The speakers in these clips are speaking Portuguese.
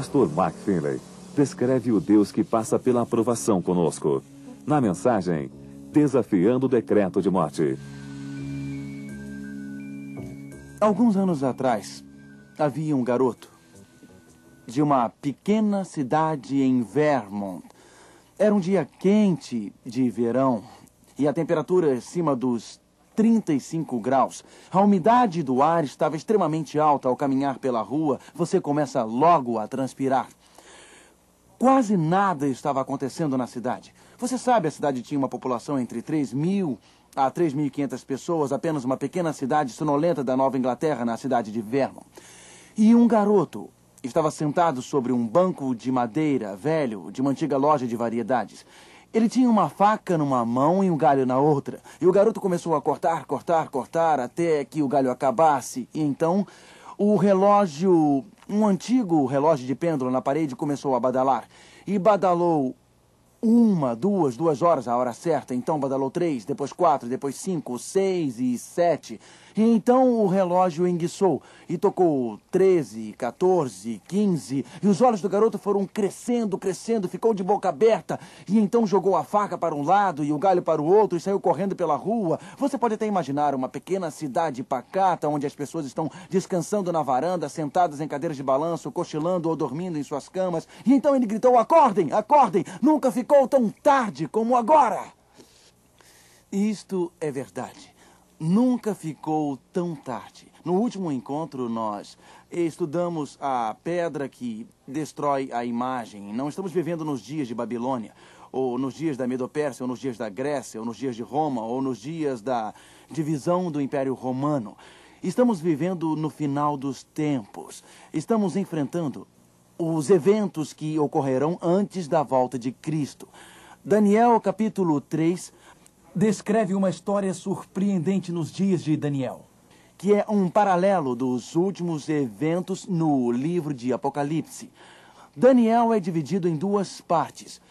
Pastor Mark Finley descreve o Deus que passa pela aprovação conosco. Na mensagem, Desafiando o Decreto de Morte. Alguns anos atrás, havia um garoto de uma pequena cidade em Vermont. Era um dia quente de verão e a temperatura acima dos 35 graus. A umidade do ar estava extremamente alta. Ao caminhar pela rua, você começa logo a transpirar. Quase nada estava acontecendo na cidade. Você sabe, a cidade tinha uma população entre 3.000 a 3.500 pessoas, apenas uma pequena cidade sonolenta da Nova Inglaterra, na cidade de Vermont. E um garoto estava sentado sobre um banco de madeira velho de uma antiga loja de variedades. Ele tinha uma faca numa mão e um galho na outra. E o garoto começou a cortar, até que o galho acabasse. E então, o relógio, um antigo relógio de pêndulo na parede, começou a badalar. E badalou 1, 2 horas, a hora certa. Então badalou 3, depois 4, depois 5, 6 e 7. E então o relógio enguiçou e tocou 13, 14, 15. E os olhos do garoto foram crescendo, ficou de boca aberta. E então jogou a faca para um lado e o galho para o outro e saiu correndo pela rua. Você pode até imaginar uma pequena cidade pacata, onde as pessoas estão descansando na varanda, sentadas em cadeiras de balanço, cochilando ou dormindo em suas camas. E então ele gritou: acordem, acordem! Nunca ficou tão tarde como agora! Isto é verdade. Nunca ficou tão tarde. No último encontro, nós estudamos a pedra que destrói a imagem. Não estamos vivendo nos dias de Babilônia, ou nos dias da Medo-Pérsia, ou nos dias da Grécia, ou nos dias de Roma, ou nos dias da divisão do Império Romano. Estamos vivendo no final dos tempos. Estamos enfrentando os eventos que ocorrerão antes da volta de Cristo. Daniel, capítulo 3... descreve uma história surpreendente nos dias de Daniel, que é um paralelo dos últimos eventos no livro de Apocalipse. Daniel é dividido em 2 partes: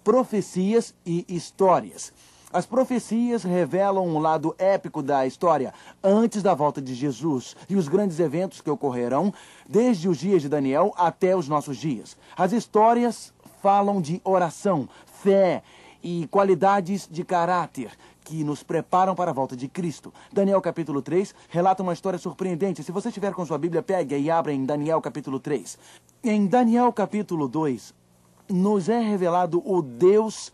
profecias e histórias. As profecias revelam um lado épico da história antes da volta de Jesus e os grandes eventos que ocorrerão desde os dias de Daniel até os nossos dias. As histórias falam de oração, fé e qualidades de caráter que nos preparam para a volta de Cristo. Daniel capítulo 3 relata uma história surpreendente. Se você estiver com sua Bíblia, pegue e abra em Daniel capítulo 3. Em Daniel capítulo 2, nos é revelado o Deus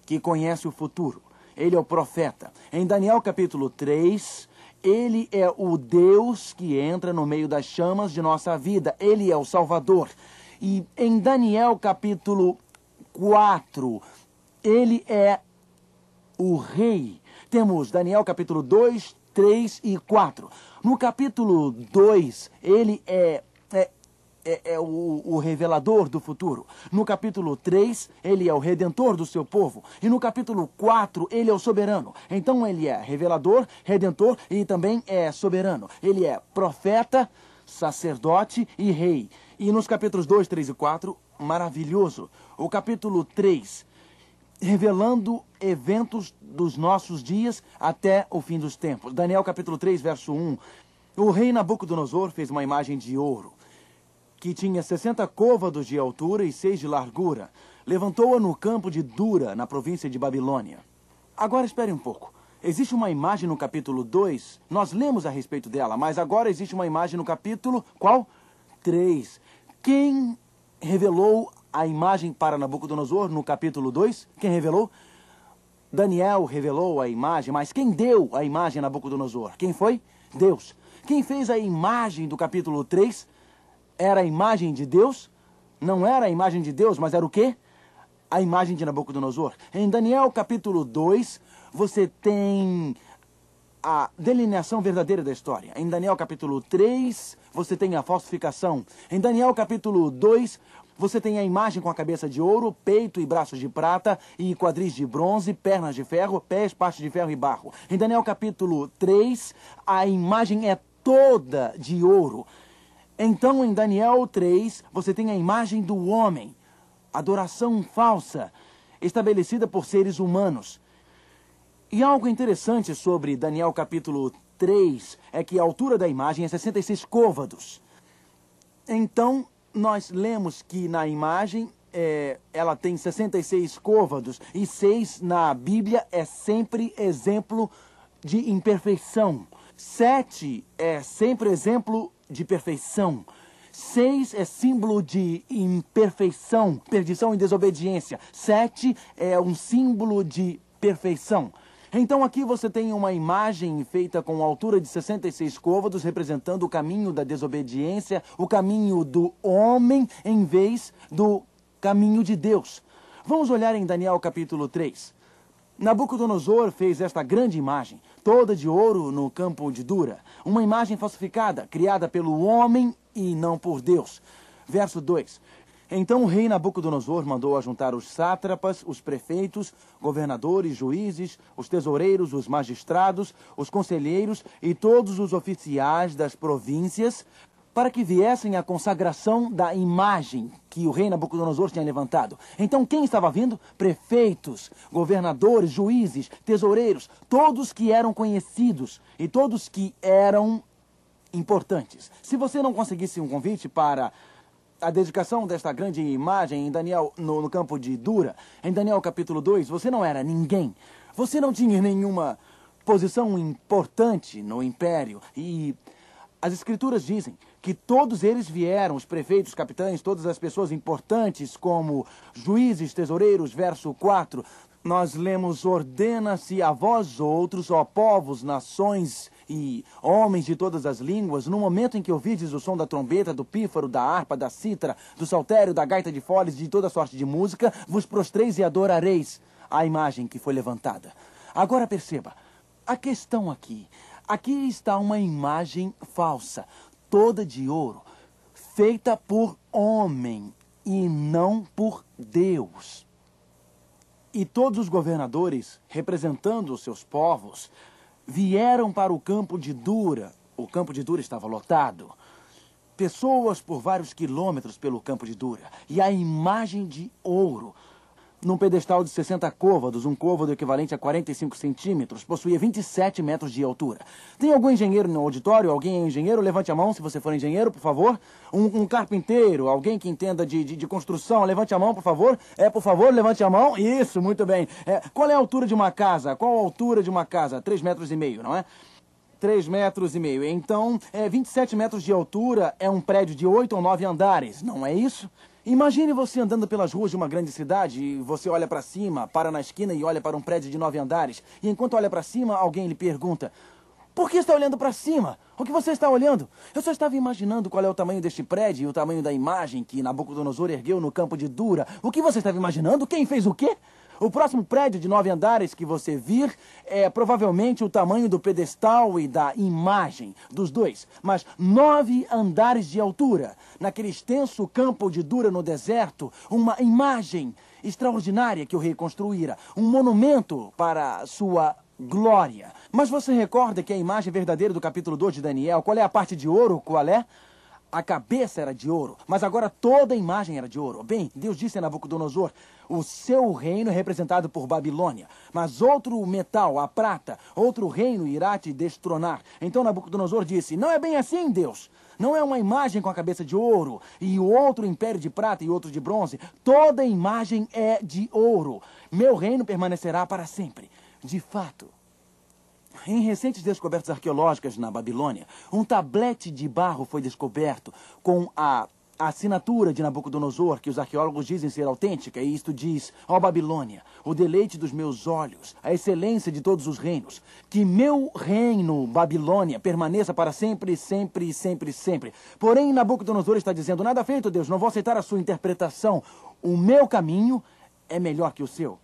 que conhece o futuro. Ele é o profeta. Em Daniel capítulo 3, ele é o Deus que entra no meio das chamas de nossa vida. Ele é o Salvador. E em Daniel capítulo 4, ele é o rei. Temos Daniel capítulo 2, 3 e 4. No capítulo 2, ele é o revelador do futuro. No capítulo 3, ele é o redentor do seu povo. E no capítulo 4, ele é o soberano. Então ele é revelador, redentor e também é soberano. Ele é profeta, sacerdote e rei. E nos capítulos 2, 3 e 4, maravilhoso. O capítulo 3, revelando eventos dos nossos dias até o fim dos tempos. Daniel capítulo 3, verso 1. O rei Nabucodonosor fez uma imagem de ouro, que tinha 60 côvados de altura e 6 de largura. Levantou-a no campo de Dura, na província de Babilônia. Agora espere um pouco. Existe uma imagem no capítulo 2. Nós lemos a respeito dela, mas agora existe uma imagem no capítulo... qual? 3. Quem revelou a imagem para Nabucodonosor no capítulo 2? Quem revelou? Daniel revelou a imagem, mas quem deu a imagem a Nabucodonosor? Quem foi? Deus. Quem fez a imagem do capítulo 3? Era a imagem de Deus? Não era a imagem de Deus, mas era o quê? A imagem de Nabucodonosor. Em Daniel capítulo 2, você tem a delineação verdadeira da história. Em Daniel capítulo 3, você tem a falsificação. Em Daniel capítulo 2, você tem a imagem com a cabeça de ouro, peito e braços de prata, e quadris de bronze, pernas de ferro, pés, parte de ferro e barro. Em Daniel capítulo 3, a imagem é toda de ouro. Então, em Daniel 3, você tem a imagem do homem, adoração falsa, estabelecida por seres humanos. E algo interessante sobre Daniel capítulo 3 é que a altura da imagem é 66 côvados. Então, nós lemos que na imagem ela tem 66 côvados, e 6 na Bíblia é sempre exemplo de imperfeição. 7 é sempre exemplo de perfeição. 6 é símbolo de imperfeição, perdição e desobediência. 7 é um símbolo de perfeição. Então aqui você tem uma imagem feita com altura de 66 côvados, representando o caminho da desobediência, o caminho do homem, em vez do caminho de Deus. Vamos olhar em Daniel capítulo 3. Nabucodonosor fez esta grande imagem, toda de ouro no campo de Dura. Uma imagem falsificada, criada pelo homem e não por Deus. Verso 2. Então o rei Nabucodonosor mandou ajuntar os sátrapas, os prefeitos, governadores, juízes, os tesoureiros, os magistrados, os conselheiros e todos os oficiais das províncias, para que viessem à consagração da imagem que o rei Nabucodonosor tinha levantado. Então quem estava vindo? Prefeitos, governadores, juízes, tesoureiros, todos que eram conhecidos e todos que eram importantes. Se você não conseguisse um convite para a dedicação desta grande imagem em Daniel, no campo de Dura, em Daniel capítulo 2, você não era ninguém. Você não tinha nenhuma posição importante no império. E as escrituras dizem que todos eles vieram, os prefeitos, capitães, todas as pessoas importantes, como juízes, tesoureiros, verso 4. Nós lemos: ordena-se a vós outros, ó povos, nações e homens de todas as línguas, no momento em que ouvides o som da trombeta, do pífaro, da harpa, da cítara, do saltério, da gaita de foles, de toda sorte de música, vos prostreis e adorareis a imagem que foi levantada. Agora perceba, a questão aqui está uma imagem falsa, toda de ouro, feita por homem e não por Deus. E todos os governadores, representando os seus povos, vieram para o campo de Dura. O campo de Dura estava lotado. Pessoas por vários quilômetros pelo campo de Dura. E a imagem de ouro, num pedestal de 60 côvados, um côvado equivalente a 45 centímetros, possuía 27 metros de altura. Tem algum engenheiro no auditório? Alguém é engenheiro? Levante a mão se você for engenheiro, por favor. Um carpinteiro, alguém que entenda de construção, levante a mão, por favor. Por favor, levante a mão. Isso, muito bem. Qual é a altura de uma casa? Qual a altura de uma casa? 3,5 metros, não é? 3,5 metros. Então, 27 metros de altura é um prédio de 8 ou 9 andares, não é isso? Imagine você andando pelas ruas de uma grande cidade e você olha para cima, para na esquina e olha para um prédio de 9 andares. E enquanto olha para cima, alguém lhe pergunta: por que está olhando para cima? O que você está olhando? Eu só estava imaginando qual é o tamanho deste prédio e o tamanho da imagem que Nabucodonosor ergueu no campo de Dura. O que você estava imaginando? Quem fez o quê? O próximo prédio de 9 andares que você vir é provavelmente o tamanho do pedestal e da imagem, dos dois. Mas 9 andares de altura, naquele extenso campo de Dura no deserto, uma imagem extraordinária que o rei construíra, um monumento para sua glória. Mas você recorda que a imagem verdadeira do capítulo 2 de Daniel, qual é a parte de ouro? Qual é? A cabeça era de ouro, mas agora toda a imagem era de ouro. Bem, Deus disse a Nabucodonosor: o seu reino é representado por Babilônia, mas outro metal, a prata, outro reino irá te destronar. Então Nabucodonosor disse: não é bem assim, Deus. Não é uma imagem com a cabeça de ouro e o outro império de prata e outro de bronze. Toda a imagem é de ouro. Meu reino permanecerá para sempre. De fato, em recentes descobertas arqueológicas na Babilônia, um tablete de barro foi descoberto com a assinatura de Nabucodonosor, que os arqueólogos dizem ser autêntica, e isto diz: ó Babilônia, o deleite dos meus olhos, a excelência de todos os reinos, que meu reino, Babilônia, permaneça para sempre, sempre, sempre, sempre. Porém, Nabucodonosor está dizendo: nada feito, Deus, não vou aceitar a sua interpretação. O meu caminho é melhor que o seu.